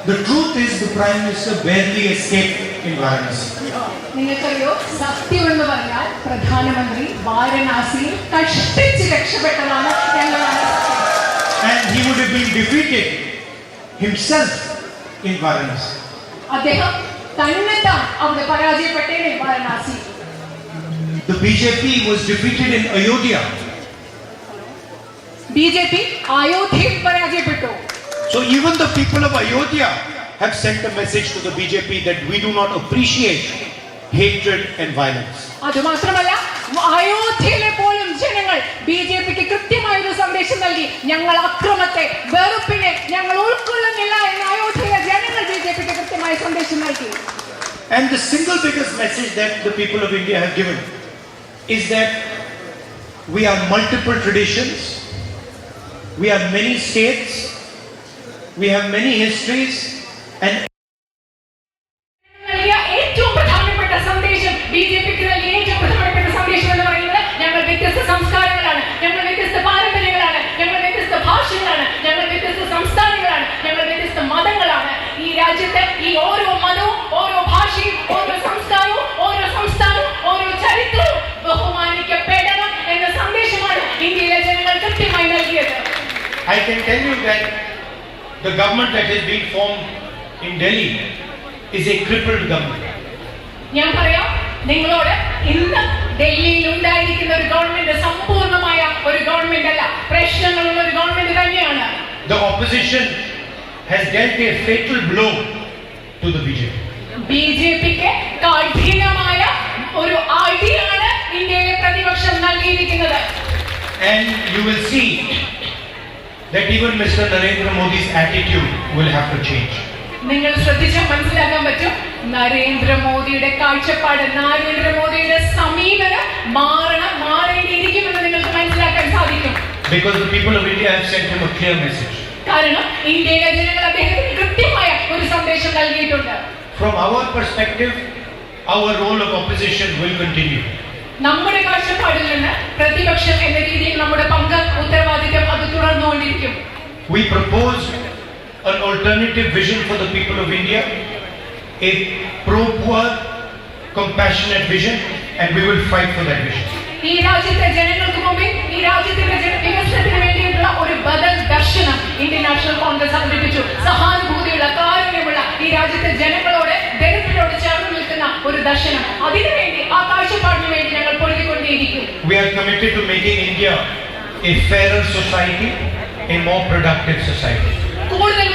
The truth is, the Prime Minister barely escaped in Varanasi. നിങ്ങൾക്കറിയോ, സത്യമെന്ന് പറഞ്ഞാൽ പ്രധാനമന്ത്രി വാരണാസിയിൽ കഷ്ടിച്ച് രക്ഷപ്പെട്ടതാണ് ഞങ്ങളാണ്. And he would have been defeated himself in Varanasi. അദ്ദേഹം തന്നെത്താൻ അവിടെ പരാജയപ്പെട്ടേനെ Varanasi. The BJP was defeated in Ayodhya. BJP അയോധ്യയിൽ പരാജയപ്പെട്ടു. So even the people of Ayodhya have sent a message to the BJP that we do not appreciate hatred and violence. അതുമാത്രമല്ല, അയോധ്യയിലെ പോലും ജനങ്ങൾ ബിജെപിക്ക് കൃത്യമായ ഒരു സന്ദേശം നൽകി. ഞങ്ങൾ അക്രമത്തെ, വെറുപ്പിനെ ഞങ്ങൾ ഉൾക്കൊള്ളുന്നില്ല എന്ന് അയോധ്യയിലെ ജനങ്ങൾ ബിജെപിക്ക് കൃത്യമായ സന്ദേശം നൽകി. And the single biggest message that the people of India have given is that we are multiple traditions, we are many states, we have many histories, and ഏറ്റവും പ്രധാനപ്പെട്ട സന്ദേശം ബിജെപിക്ക് നൽകിയ ഏറ്റവും പ്രധാനപ്പെട്ട സന്ദേശം എന്ന് പറയുന്നത് ഞങ്ങൾ വ്യത്യസ്ത സംസ്കാരങ്ങളാണ്, ഞങ്ങൾ വ്യത്യസ്ത പാരമ്പര്യങ്ങളാണ്, ഞങ്ങൾ വ്യത്യസ്ത ഭാഷകളാണ്, ഞങ്ങൾ വ്യത്യസ്ത സംസ്ഥാനങ്ങളാണ്, ഞങ്ങൾ വ്യത്യസ്ത മതങ്ങളാണ്. ഈ രാജ്യത്ത് ഈ ഓരോ മതവും, ഓരോ ഭാഷയും, ഓരോ സംസ്കാരവും, ഓരോ സംസ്ഥാനവും, ഓരോ ചരിത്രവും ബഹുമാനിക്കപ്പെടണം എന്ന സന്ദേശമാണ് ഇന്ത്യയിലെ ജനങ്ങൾ കൃത്യമായി നൽകിയത്. I can tell you that the government that has been formed in Delhi is a crippled government. ഞാൻ പറയാം നിങ്ങളോട്, ഇന്ന് ഡൽഹിയിൽ ഉണ്ടായിരിക്കുന്ന ഒരു ഗവൺമെന്റ് സമ്പൂർണ്ണമായ ഒരു ഗവൺമെന്റ് അല്ല, പ്രശ്നങ്ങളുള്ള ഒരു ഗവൺമെന്റ് തന്നെയാണ്. The opposition has dealt a fatal blow to the BJP. ബിജെപിക്ക് കഠിനമായ ഒരു അടിയാണ് ഇന്ത്യയിലെ പ്രതിപക്ഷം നൽകിയിരിക്കുന്നത്. And you will see that even Mr. Narendra Modi's attitude will have to change. നിങ്ങൾ ശ്രദ്ധിച്ചാൽ മനസ്സിലാക്കാൻ പറ്റും, നരേന്ദ്രമോദിയുടെ കാഴ്ചപ്പാട്, നരേന്ദ്രമോദിയുടെ സമീപനം മാറേണ്ടിയിരിക്കുമെന്ന് നിങ്ങൾക്ക് മനസ്സിലാക്കാൻ സാധിക്കും. Because the people of India have sent him a clear message. കാരണം ഇന്ത്യയിലെ ജനങ്ങൾ അദ്ദേഹത്തിന് കൃത്യമായ ഒരു സന്ദേശം നൽകിയിട്ടുണ്ട്. From our perspective, our role of opposition will continue. നമ്മുടെ കാഴ്ചപ്പാടിൽ നിന്ന് പ്രതിപക്ഷം എന്ന രീതിയിൽ നമ്മുടെ പങ്ക്, ഉത്തരവാദിത്തം അത് തുടർന്നുകൊണ്ടിരിക്കും. We proposed an alternative vision for the people of India, a pro-poor, compassionate vision, and we will fight for that vision. ഈ രാജ്യത്തെ ജനങ്ങൾക്ക് മുമ്പിൽ, ഈ രാജ്യത്തിന്റെ വികസനത്തിന് വേണ്ടിയിട്ടുള്ള ഒരു ബദൽ ദർശനം ഇന്ത്യൻ നാഷണൽ കോൺഗ്രസ് അവതരിപ്പിച്ചു. സഹാനുഭൂതിയുള്ള, കാരുണ്യമുള്ള, ഈ രാജ്യത്തെ ജനങ്ങളോട്, ദരിദ്രരോട് ചേർന്ന് നിൽക്കുന്ന ഒരു ദർശനം. അതിനുവേണ്ടി, ആ കാഴ്ചപ്പാടിന് വേണ്ടി ഞങ്ങൾ പൊരുതിക്കൊണ്ടേയിരിക്കും. We are committed to making India a fairer society, a more productive society. കൂടുതൽ